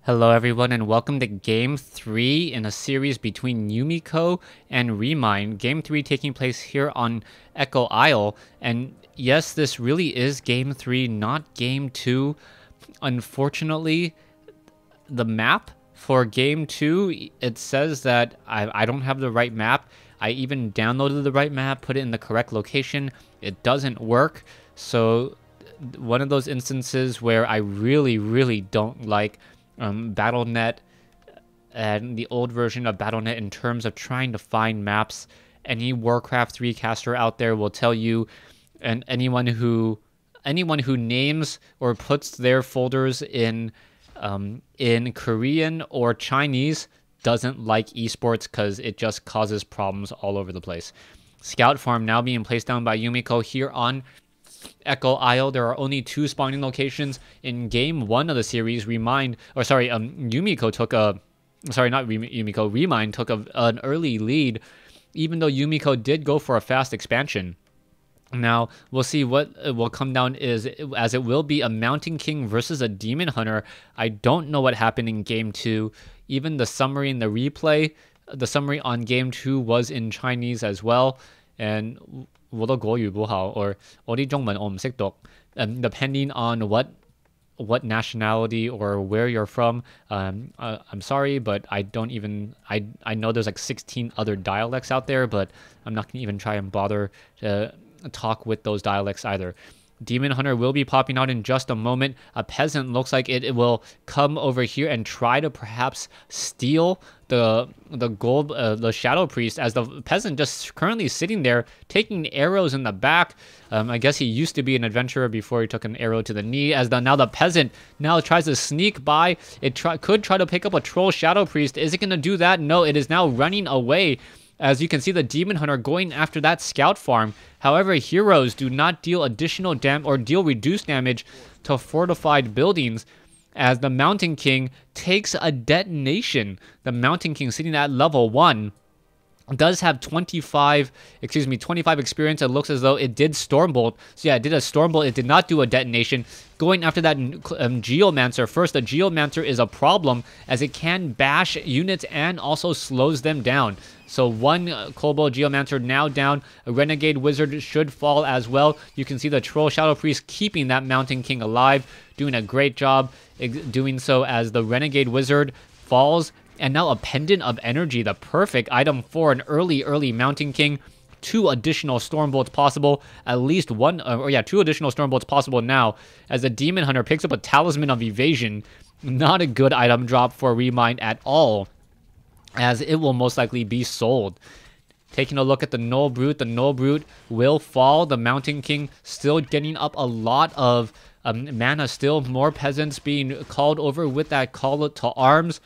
Hello everyone and welcome to Game 3 in a series between Yumiko and Remind. Game 3 taking place here on Echo Isle. And yes, this really is Game 3, not Game 2. Unfortunately, the map for Game 2, it says that I don't have the right map. I even downloaded the right map, put it in the correct location. It doesn't work. So one of those instances where I really don't like BattleNet and the old version of BattleNet in terms of trying to find maps. Any WarCraft 3 caster out there will tell you, and anyone who names or puts their folders in Korean or Chinese doesn't like esports because it just causes problems all over the place. Scout farm now being placed down by Yumiko here on Echo Isle. There are only two spawning locations in game 1 of the series. Remind took an early lead, even though Yumiko did go for a fast expansion. Now, we'll see what will come down as it will be a Mountain King versus a Demon Hunter. I don't know what happened in game 2. Even the summary in the replay, the summary on game 2 was in Chinese as well. And 我的國語不好 or 我啲中文我唔識讀 depending on what nationality or where you're from. I'm sorry, but I know there's like 16 other dialects out there, but I'm not gonna even try and bother to talk with those dialects either. Demon Hunter will be popping out in just a moment. A peasant looks like it will come over here and try to perhaps steal the gold, the Shadow Priest, as the peasant just currently sitting there taking arrows in the back. I guess he used to be an adventurer before he took an arrow to the knee. Now the peasant now tries to sneak by. Could try to pick up a troll Shadow Priest. Is it going to do that? No, it is now running away. As you can see, the Demon Hunter going after that scout farm. However, heroes do not deal additional deal reduced damage to fortified buildings, as the Mountain King takes a detonation. The Mountain King, sitting at level 1, does have 25 experience. It looks as though it did Stormbolt. So yeah, it did a Stormbolt. It did not do a detonation. Going after that Geomancer. First, the Geomancer is a problem as it can bash units and also slows them down. So one Kobold Geomancer now down. A Renegade Wizard should fall as well. You can see the Troll Shadow Priest keeping that Mountain King alive, doing a great job doing so as the Renegade Wizard falls. And now a Pendant of Energy, the perfect item for an early Mountain King. 2 additional Stormbolts possible. At least 2 additional Stormbolts possible now, as the Demon Hunter picks up a Talisman of Evasion. Not a good item drop for Remind at all, as it will most likely be sold. Taking a look at the Null Brute. The Null Brute will fall. The Mountain King still getting up a lot of mana. Still more peasants being called over with that call to arms.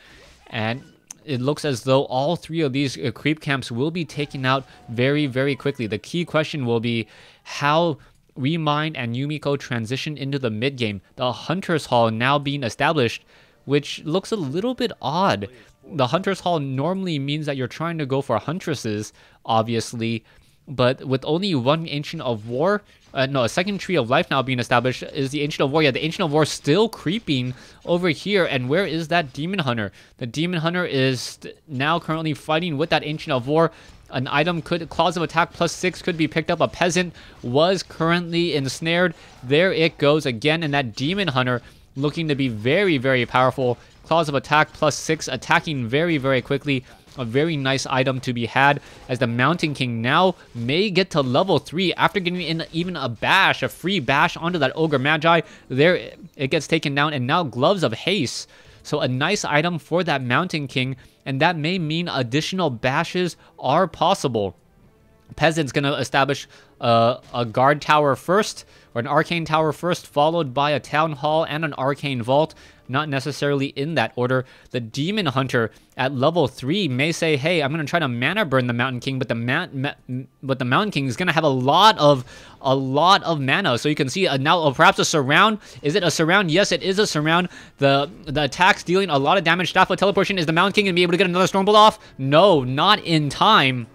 And it looks as though all 3 of these creep camps will be taken out very quickly. The key question will be how Remind and Yumiko transition into the mid game. The Hunter's Hall now being established, which looks a little bit odd. The Hunter's Hall normally means that you're trying to go for Huntresses, obviously, but with only one Ancient of War, a second Tree of Life now being established, is the Ancient of War. Yeah, the Ancient of War still creeping over here, and where is that Demon Hunter? The Demon Hunter is now currently fighting with that Ancient of War. An item Claws of Attack +6 could be picked up. A peasant was currently ensnared. There it goes again, and that Demon Hunter looking to be very powerful. Claws of Attack +6, attacking very quickly. A very nice item to be had, as the Mountain King now may get to level 3 after getting in even a free bash onto that Ogre Magi. There it gets taken down, and now Gloves of Haste. So a nice item for that Mountain King, and that may mean additional bashes are possible. Peasant's going to establish a guard tower first, or an arcane tower first, followed by a town hall and an arcane vault. Not necessarily in that order. The Demon Hunter at level 3 may say, hey, I'm going to try to mana burn the Mountain King, but the Mountain King is going to have a lot of mana. So you can see now perhaps a surround. Is it a surround? Yes, it is a surround. The attack's dealing a lot of damage. Staff of Teleportation. Is the Mountain King going to be able to get another Stormbolt off? No, not in time.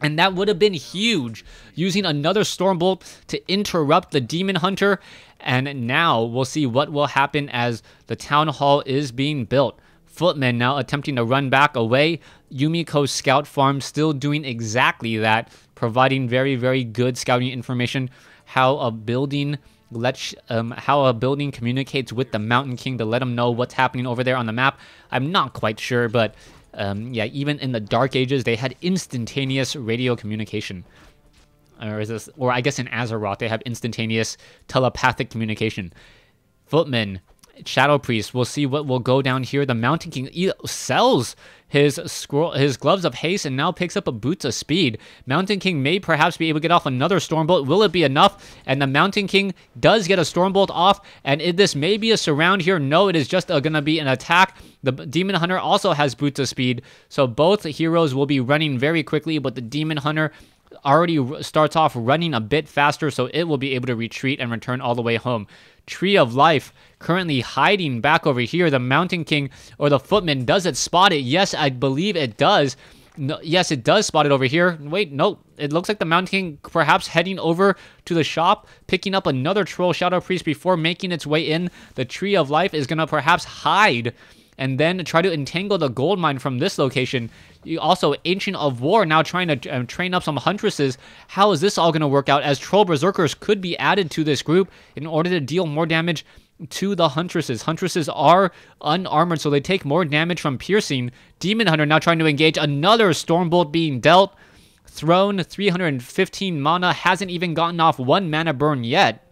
And that would have been huge, using another Stormbolt to interrupt the Demon Hunter. And now we'll see what will happen as the Town Hall is being built. Footman now attempting to run back away. Yumiko's scout farm still doing exactly that, providing very, very good scouting information. How a building communicates with the Mountain King to let him know what's happening over there on the map. I'm not quite sure, but yeah, even in the Dark Ages, they had instantaneous radio communication. Or I guess in Azeroth, they have instantaneous telepathic communication. Footman, Shadow Priest, we'll see what will go down here. The Mountain King sells his Gloves of Haste and now picks up a Boots of Speed. Mountain King may perhaps be able to get off another Stormbolt. Will it be enough? And the Mountain King does get a Stormbolt off. And this may be a surround here. No, it is just going to be an attack. The Demon Hunter also has Boots of Speed. So both heroes will be running very quickly, but the Demon Hunter already starts off running a bit faster, so it will be able to retreat and return all the way home. Tree of Life currently hiding back over here. The Mountain King or the Footman, does it spot it? Yes, I believe it does. No, yes, it does spot it over here. Wait, no. It looks like the Mountain King perhaps heading over to the shop, picking up another Troll Shadow Priest before making its way in. The Tree of Life is going to perhaps hide and then try to entangle the gold mine from this location. Also, Ancient of War now trying to train up some Huntresses. How is this all going to work out, as Troll Berserkers could be added to this group in order to deal more damage to the Huntresses. Huntresses are unarmored, so they take more damage from piercing. Demon Hunter now trying to engage. Another Stormbolt being dealt. Throne, 315 mana, hasn't even gotten off one mana burn yet,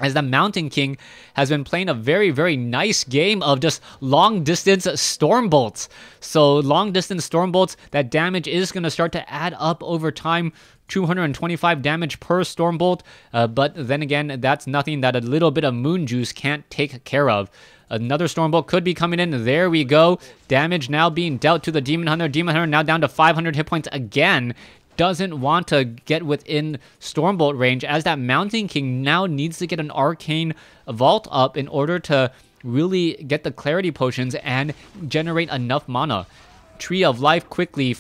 as the Mountain King has been playing a very, very nice game of just long-distance Stormbolts. So long-distance Stormbolts, that damage is going to start to add up over time. 225 damage per Stormbolt, but then again, that's nothing that a little bit of Moon Juice can't take care of. Another Stormbolt could be coming in. There we go. Damage now being dealt to the Demon Hunter. Demon Hunter now down to 500 hit points again. Doesn't want to get within Stormbolt range, as that Mountain King now needs to get an Arcane Vault up in order to really get the Clarity Potions and generate enough mana. Tree of Life quickly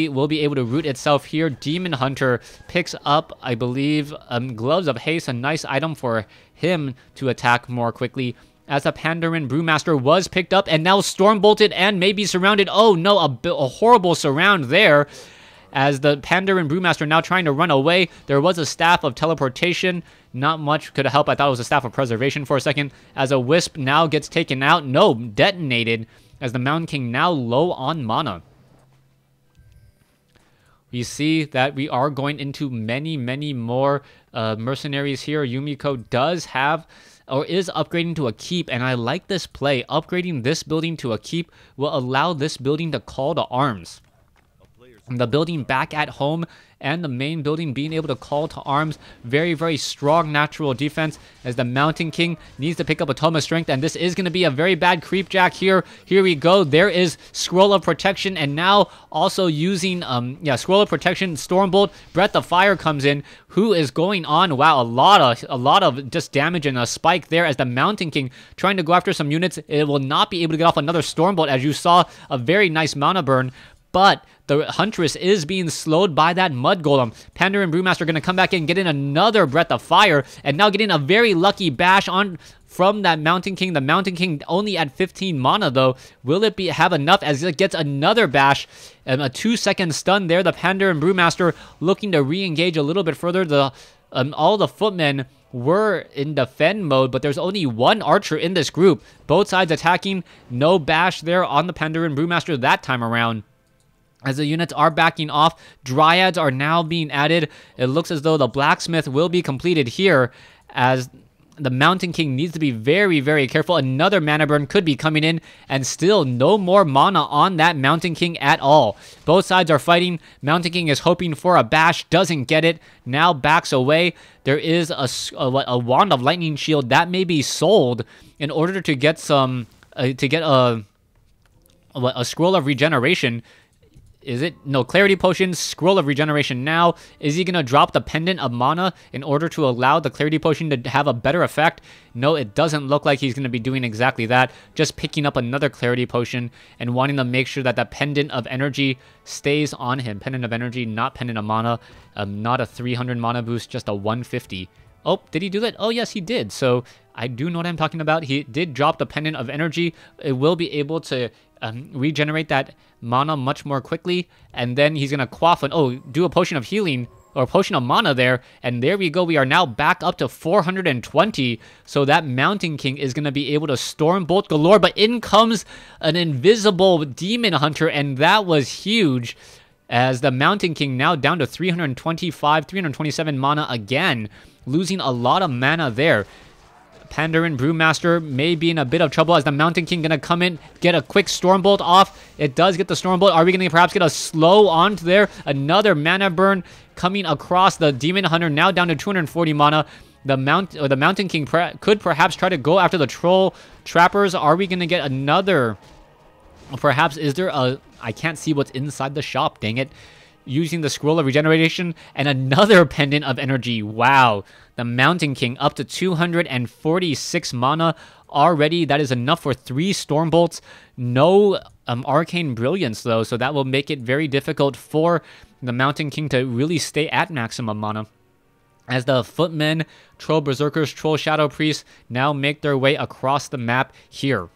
will be able to root itself here. Demon Hunter picks up, I believe, Gloves of Haste, a nice item for him to attack more quickly, as a Pandaren Brewmaster was picked up and now Stormbolted and maybe surrounded. Oh no, a horrible surround there, as the Pandaren Brewmaster now trying to run away. There was a Staff of Teleportation. Not much could help. I thought it was a Staff of Preservation for a second, as a Wisp now gets taken out. No, detonated, as the Mountain King now low on mana. We see that we are going into many, many more mercenaries here. Yumiko does have, or is upgrading to a keep, and I like this play. Upgrading this building to a keep will allow this building to call to arms. The building back at home and the main building being able to call to arms. Very, very strong natural defense, as the Mountain King needs to pick up a Tome of Strength, and this is going to be a very bad creep jack here. Here we go. There is Scroll of Protection, and now also using Scroll of Protection. Stormbolt, Breath of Fire comes in. Who is going on? Wow, a lot of just damage and a spike there, as the Mountain King trying to go after some units. It will not be able to get off another Stormbolt, as you saw a very nice mana burn. But the Huntress is being slowed by that Mud Golem. Pandaren Brewmaster going to come back in, get in another Breath of Fire, and now getting a very lucky bash on from that Mountain King. The Mountain King only at 15 mana, though. Will it have enough, as it gets another bash? And a 2-second stun there. The Pandaren Brewmaster looking to re-engage a little bit further. All the footmen were in defend mode, but there's only one archer in this group. Both sides attacking. No bash there on the Pandaren Brewmaster that time around, as the units are backing off. Dryads are now being added. It looks as though the Blacksmith will be completed here, as the Mountain King needs to be very, very careful. Another mana burn could be coming in, and still no more mana on that Mountain King at all. Both sides are fighting. Mountain King is hoping for a bash, doesn't get it, now backs away. There is a Wand of Lightning Shield that may be sold in order to get some, a Scroll of Regeneration. Is it? No, Clarity Potion, Scroll of Regeneration now. Is he going to drop the Pendant of Mana in order to allow the Clarity Potion to have a better effect? No, it doesn't look like he's going to be doing exactly that. Just picking up another Clarity Potion and wanting to make sure that that Pendant of Energy stays on him. Pendant of Energy, not Pendant of Mana. Not a 300 Mana boost, just a 150. Oh, did he do that? Oh, yes, he did. So I do know what I'm talking about. He did drop the Pendant of Energy. It will be able to regenerate that mana much more quickly. And then he's going to quaff do a Potion of Healing or Potion of Mana there. And there we go. We are now back up to 420. So that Mountain King is going to be able to Storm Bolt galore. But in comes an invisible Demon Hunter. And that was huge. As the Mountain King now down to 325, 327 mana again. Losing a lot of mana there. Pandaren Brewmaster may be in a bit of trouble as the Mountain King going to come in, get a quick Stormbolt off. It does get the Stormbolt. Are we going to perhaps get a slow onto there? Another mana burn coming across the Demon Hunter, now down to 240 mana. The Mountain King could perhaps try to go after the Troll Trappers. Are we going to get another? Perhaps, is there a... I can't see what's inside the shop, dang it. Using the Scroll of Regeneration and another Pendant of Energy. Wow. The Mountain King up to 246 mana already. That is enough for 3 Stormbolts. No Arcane Brilliance, though, so that will make it very difficult for the Mountain King to really stay at maximum mana. As the Footmen, Troll Berserkers, Troll Shadow Priests now make their way across the map here.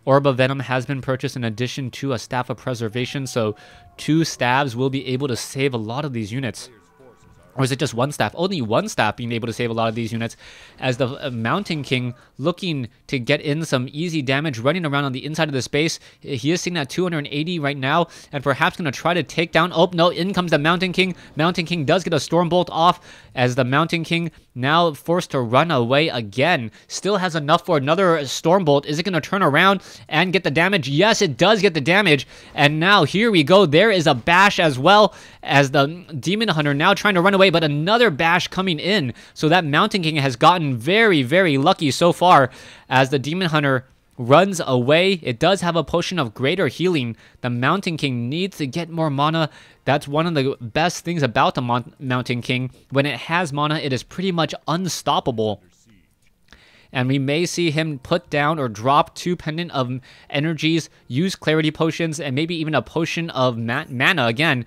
Orb of Venom has been purchased in addition to a Staff of Preservation, so 2 stabs will be able to save a lot of these units. Or is it just 1 staff? Only 1 staff being able to save a lot of these units. As the Mountain King looking to get in some easy damage, running around on the inside of the space. He is sitting at 280 right now, and perhaps going to try to take down... Oh, no, in comes the Mountain King. Mountain King does get a Stormbolt off, as the Mountain King now forced to run away again. Still has enough for another Stormbolt. Is it going to turn around and get the damage? Yes, it does get the damage. And now, here we go. There is a bash as well, as the Demon Hunter now trying to run away, but another bash coming in. So that Mountain King has gotten very, very lucky so far, as the Demon Hunter runs away. It does have a Potion of Greater Healing. The Mountain King needs to get more mana. That's one of the best things about the Mountain King. When it has mana, it is pretty much unstoppable. And we may see him put down or drop 2 Pendant of Energies, use Clarity Potions, and maybe even a Potion of Mana again.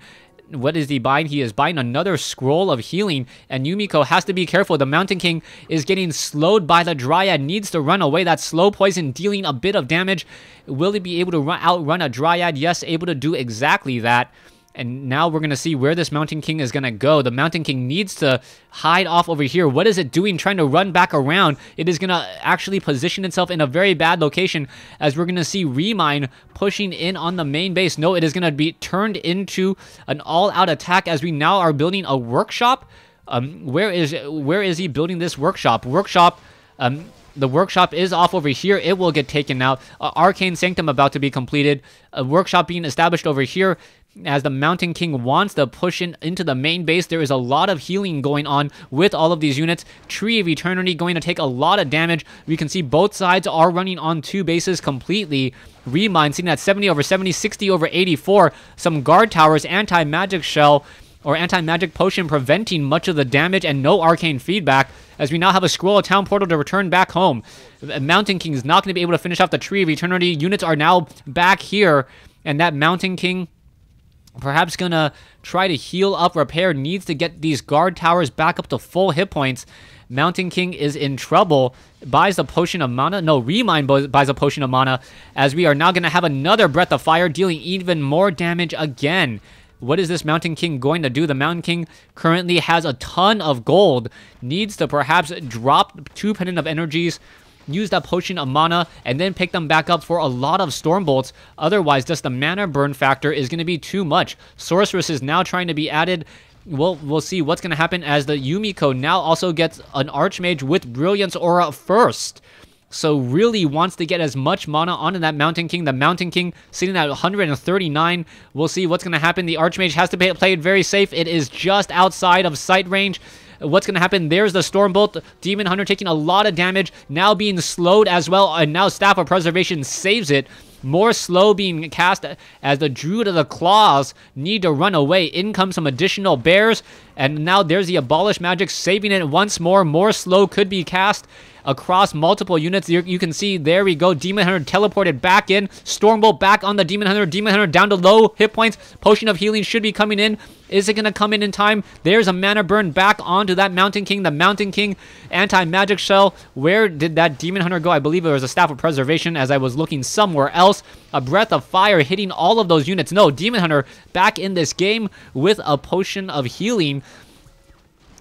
What is he buying? He is buying another Scroll of Healing, and Yumiko has to be careful. The Mountain King is getting slowed by the Dryad, needs to run away. That slow poison dealing a bit of damage. Will he be able to outrun a Dryad? Yes, able to do exactly that. And now we're going to see where this Mountain King is going to go. The Mountain King needs to hide off over here. What is it doing? Trying to run back around. It is going to actually position itself in a very bad location, as we're going to see Remine pushing in on the main base. No, it is going to be turned into an all-out attack, as we now are building a workshop. Where is he building this workshop? The workshop is off over here. It will get taken out. Arcane Sanctum about to be completed. A workshop being established over here, as the Mountain King wants to push into the main base. There is a lot of healing going on with all of these units. Tree of Eternity going to take a lot of damage. We can see both sides are running on 2 bases completely. Remine sitting at 70 over 70, 60 over 84. Some guard towers, anti-magic shell or anti-magic potion preventing much of the damage, and no arcane feedback, as we now have a Scroll of Town Portal to return back home. Mountain King is not going to be able to finish off the Tree of Eternity. Units are now back here, and that Mountain King perhaps gonna try to heal up, repair, needs to get these guard towers back up to full hit points. Mountain King is in trouble. Buys the Potion of Mana. No, Remine buys a Potion of Mana, as we are now gonna have another Breath of Fire, dealing even more damage again. What is this Mountain King going to do? The Mountain King currently has a ton of gold. Needs to perhaps drop 2 Pendant of Energies, use that Potion of Mana, and then pick them back up for a lot of Stormbolts. Otherwise, just the mana burn factor is going to be too much. Sorceress is now trying to be added. We'll see what's going to happen, as the Yumiko now also gets an Archmage with Brilliance Aura first. So really wants to get as much mana onto that Mountain King. The Mountain King sitting at 139. We'll see what's going to happen. The Archmage has to play it very safe. It is just outside of sight range. What's going to happen? There's the Stormbolt. Demon Hunter taking a lot of damage, now being slowed as well, and now Staff of Preservation saves it. More slow being cast as the Druid of the Claws need to run away. In comes some additional bears, and now there's the Abolish Magic saving it once more. More slow could be cast across multiple units. You can see, there we go, Demon Hunter teleported back in. Stormbolt back on the Demon Hunter. Demon Hunter down to low hit points. Potion of Healing should be coming in. Is it going to come in time? There's a mana burn back onto that Mountain King. The Mountain King anti-magic shell. Where did that Demon Hunter go? I believe it was a Staff of Preservation as I was looking somewhere else. A Breath of Fire hitting all of those units. No, Demon Hunter back in this game with a Potion of Healing.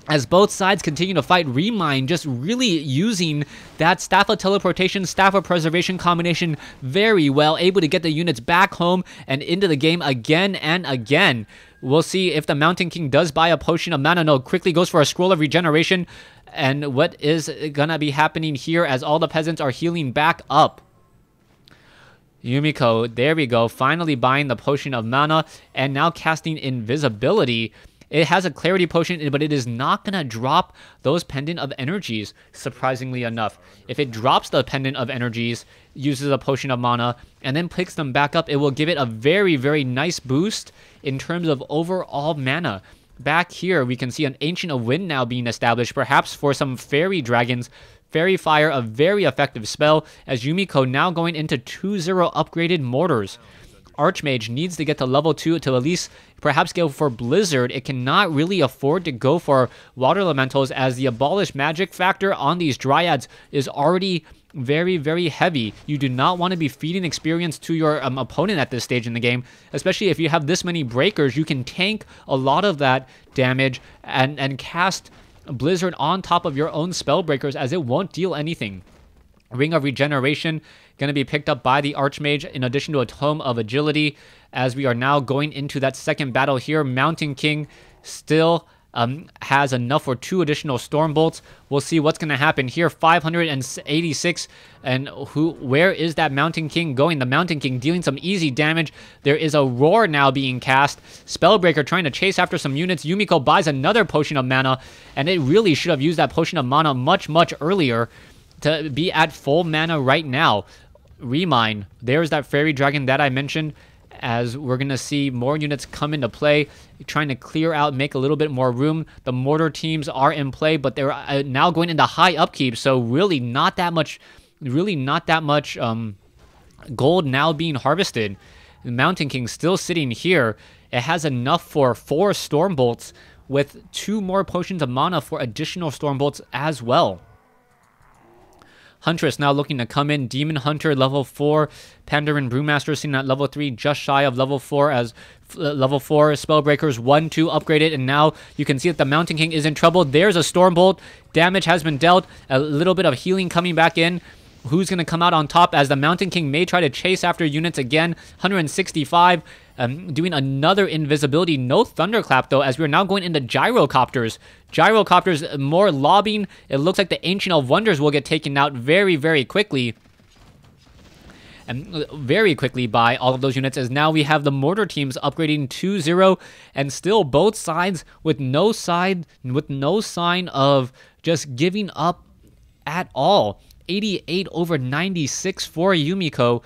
As both sides continue to fight, Remind just really using that Staff of Teleportation, Staff of Preservation combination very well, able to get the units back home and into the game again and again. We'll see if the Mountain King does buy a Potion of Mana. No, quickly goes for a Scroll of Regeneration. And what is gonna be happening here as all the peasants are healing back up? Yumiko, there we go, finally buying the Potion of Mana and now casting Invisibility. It has a Clarity Potion, but it is not going to drop those Pendant of Energies, surprisingly enough. If it drops the Pendant of Energies, uses a Potion of Mana, and then picks them back up, it will give it a very, very nice boost in terms of overall mana. Back here, we can see an Ancient of Wind now being established, perhaps for some Fairy Dragons. Fairy Fire, a very effective spell, as Yumiko now going into 2-0 upgraded Mortars. Archmage needs to get to level 2 to at least perhaps go for Blizzard. It cannot really afford to go for Water Elementals, as the Abolish Magic factor on these Dryads is already very, very heavy. You do not want to be feeding experience to your opponent at this stage in the game, especially if you have this many breakers. You can tank a lot of that damage and cast Blizzard on top of your own spell breakers, as it won't deal anything. Ring of Regeneration going to be picked up by the Archmage, in addition to a Tome of Agility, as we are now going into that second battle here. Mountain King still has enough for 2 additional Stormbolts. We'll see what's going to happen here. 586, and where is that Mountain King going? The Mountain King dealing some easy damage. There is a Roar now being cast. Spellbreaker trying to chase after some units. Yumiko buys another Potion of Mana, and it really should have used that Potion of Mana much, much earlier to be at full mana right now. Remind, there's that Fairy Dragon that I mentioned, as we're going to see more units come into play, trying to clear out, make a little bit more room. The Mortar teams are in play, but they're now going into high upkeep, so really not that much gold now being harvested. The Mountain King still sitting here. It has enough for 4 Stormbolts, with 2 more Potions of Mana for additional Stormbolts as well. Huntress now looking to come in. Demon Hunter level 4. Pandaren Brewmaster sitting at level 3, just shy of level 4, as level 4 Spellbreakers 1-2 upgraded. And now you can see that the Mountain King is in trouble. There's a Stormbolt. Damage has been dealt. A little bit of healing coming back in. Who's going to come out on top, as the Mountain King may try to chase after units again. 165. Doing another invisibility. No Thunderclap, though, as we're now going into Gyrocopters. Gyrocopters, more lobbing. It looks like the Ancient of Wonders will get taken out very, very quickly. And very quickly by all of those units, as now we have the Mortar teams upgrading 2-0, and still both sides with no sign of just giving up at all. 88 over 96 for Yumiko.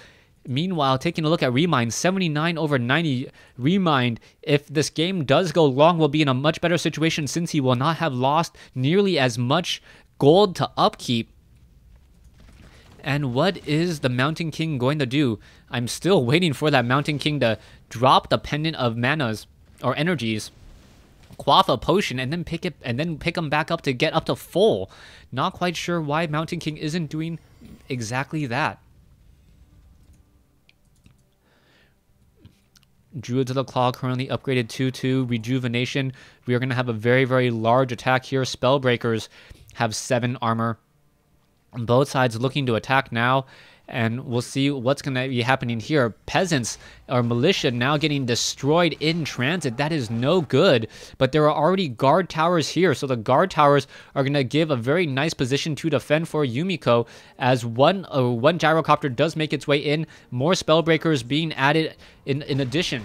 Meanwhile, taking a look at Remind, 79 over 90. Remind, if this game does go long, will be in a much better situation, since he will not have lost nearly as much gold to upkeep. And what is the Mountain King going to do? I'm still waiting for that Mountain King to drop the Pendant of Manas or Energies, quaff a potion, and then pick them back up to get up to full. Not quite sure why Mountain King isn't doing exactly that. Druids of the Claw currently upgraded 2-2. Rejuvenation. We are going to have a very, very large attack here. Spellbreakers have 7 armor. Both sides looking to attack now, and we'll see what's going to be happening here. Peasants or militia now getting destroyed in transit. That is no good, but there are already guard towers here, so the guard towers are going to give a very nice position to defend for Yumiko, as one gyrocopter does make its way in. More spellbreakers being added in addition.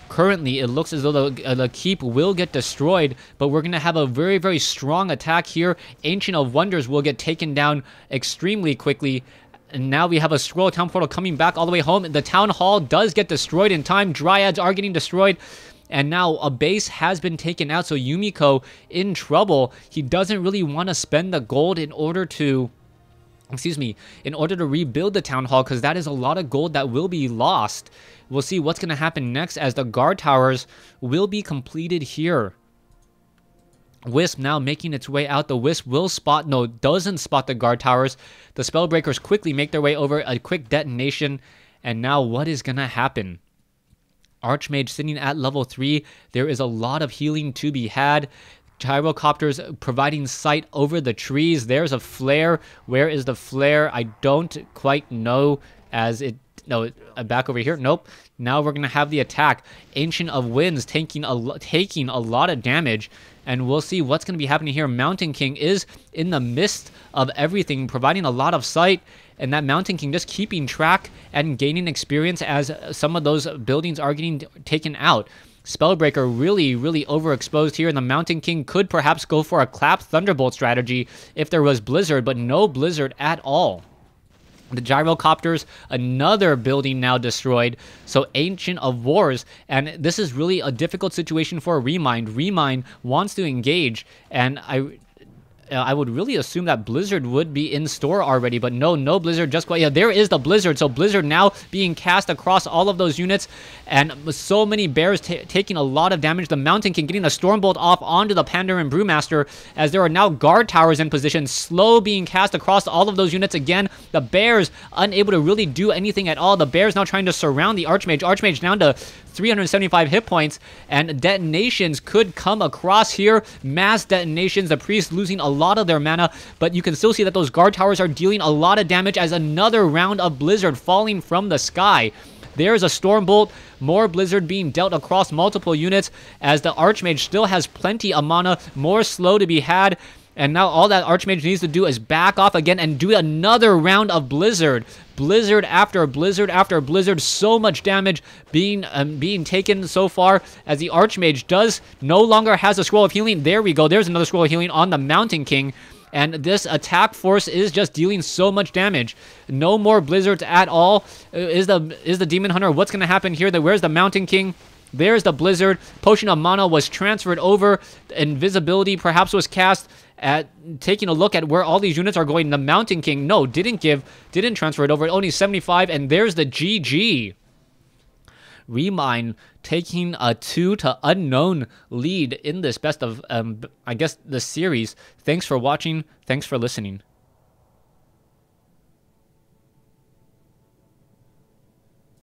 Currently, it looks as though the keep will get destroyed, but we're going to have a very, very strong attack here. Ancient of Wonders will get taken down extremely quickly. And now we have a Scroll Town Portal coming back all the way home. The Town Hall does get destroyed in time. Dryads are getting destroyed. And now a base has been taken out, so Yumiko in trouble. He doesn't really want to spend the gold in order to... in order to rebuild the Town Hall, because that is a lot of gold that will be lost. We'll see what's going to happen next as the guard towers will be completed here. Wisp now making its way out. The Wisp will spot, no, doesn't spot the guard towers. The Spellbreakers quickly make their way over, a quick detonation. And now what is going to happen? Archmage sitting at level 3. There is a lot of healing to be had. Gyrocopters providing sight over the trees. There's a flare. Where is the flare? I don't quite know, as it... No, back over here. Nope. Now we're going to have the attack. Ancient of Winds taking a lot of damage. And we'll see what's going to be happening here. Mountain King is in the midst of everything, providing a lot of sight. And that Mountain King just keeping track and gaining experience as some of those buildings are getting taken out. Spellbreaker really, really overexposed here. And the Mountain King could perhaps go for a Clap Thunderbolt strategy if there was Blizzard, but no Blizzard at all. The Gyrocopters, another building now destroyed. So Ancient of Wars, and this is really a difficult situation for Remind. Remind wants to engage, and I would really assume that Blizzard would be in store already, but no Blizzard just quite. Yeah, there is the Blizzard. So Blizzard now being cast across all of those units, and so many bears taking a lot of damage. The Mountain King getting a Stormbolt off onto the Pandaren Brewmaster, as there are now guard towers in position, slow being cast across all of those units again. The bears unable to really do anything at all. The bears now trying to surround the Archmage. Archmage down to 375 hit points, and detonations could come across here. Mass detonations, the priest losing a lot of their mana, but you can still see that those guard towers are dealing a lot of damage as another round of Blizzard falling from the sky. There's a Stormbolt, more Blizzard being dealt across multiple units as the Archmage still has plenty of mana, more slow to be had. And now all that Archmage needs to do is back off again and do another round of Blizzard. Blizzard after Blizzard after Blizzard. So much damage being taken so far as the Archmage does no longer has a Scroll of Healing. There we go. There's another Scroll of Healing on the Mountain King. And this attack force is just dealing so much damage. No more Blizzards at all. Is the Demon Hunter? What's going to happen here? Where's the Mountain King? There's the Blizzard. Potion of Mana was transferred over. Invisibility perhaps was cast. At taking a look at where all these units are going, the Mountain King, no, didn't transfer it over. Only 75, and there's the GG. Remind taking a 2-0 lead in this best of, I guess, the series. Thanks for watching. Thanks for listening.